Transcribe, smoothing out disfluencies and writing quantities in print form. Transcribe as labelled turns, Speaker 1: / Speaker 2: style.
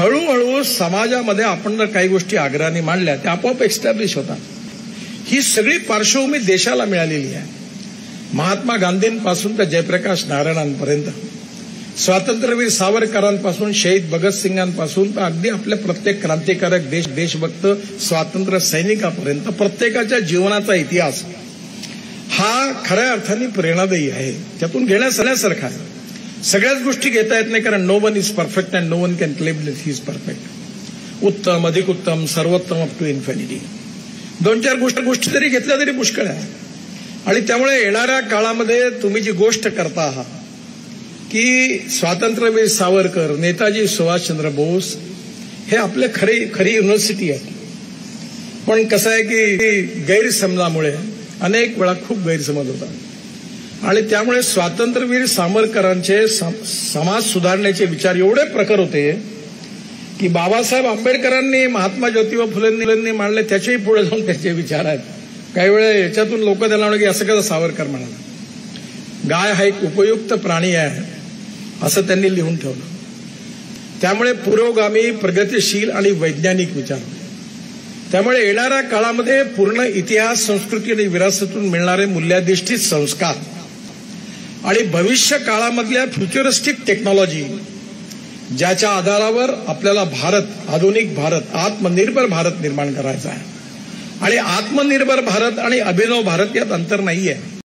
Speaker 1: हळूहळू समाजामध्ये आपण जर काही गोष्टी आग्रहाने मांडल्या त्या आपोआप एस्टॅब्लिश होतात. ही सगळी पार्श्वभूमी देशाला मिळालेली आहे. महात्मा गांधींपासून तर जयप्रकाश नारायणांपर्यंत, स्वातंत्र्यवीर सावरकरांपासून शहीद भगतसिंगांपासून तर अगदी आपल्या प्रत्येक क्रांतिकारक देशभक्त स्वातंत्र्य सैनिकापर्यंत प्रत्येकाच्या जीवनाचा इतिहास हा खऱ्या अर्थाने प्रेरणादायी आहे. त्यातून घेण्यासारखा आहे. सगळ्याच गोष्टी घेता येत नाही, कारण no one is perfect and no one can claim that he is perfect. उत्तम, अधिक उत्तम, सर्वोत्तम अप टू इन्फिनिटी. 2-4 गोष्टी जरी घेतल्या तरी पुष्कळ आहे. आणि त्यामुळे येणाऱ्या काळामध्ये तुम्ही जी गोष्ट करता आहात की स्वातंत्र्यवीर सावरकर, नेताजी सुभाषचंद्र बोस हे आपले खरी युनिव्हर्सिटी आहे. पण कसं आहे की गैरसमजामुळे अनेक वेळा खूप गैरसमज होतात आणि त्यामुळे स्वातंत्र्यवीर सावरकरांचे समाज सुधारण्याचे विचार एवढे प्रखर होते की बाबासाहेब आंबेडकरांनी, महात्मा ज्योतिबा फुलेंनी मांडले त्याच्याही पुढे जाऊन त्याचे विचार आहेत. काही वेळा याच्यातून लोक त्याला म्हणतात की असं कसं सावरकर म्हणाला. गाय हा एक उपयुक्त प्राणी आहे असं त्यांनी लिहून ठेवलं. त्यामुळे पुरोगामी, प्रगतिशील आणि वैज्ञानिक विचार. त्यामुळे येणाऱ्या काळामध्ये पूर्ण इतिहास, संस्कृती आणि विरासतून मिळणारे मूल्याधिष्ठित संस्कार आणि भविष्य काळामधल्या फ्युचरिस्टिक टेक्नॉलॉजी ज्याच्या आधारावर आपल्याला भारत, आधुनिक भारत, आत्मनिर्भर भारत निर्माण करायचा आहे. आणि आत्मनिर्भर भारत आणि अभिनव भारत यात अंतर नाहीये.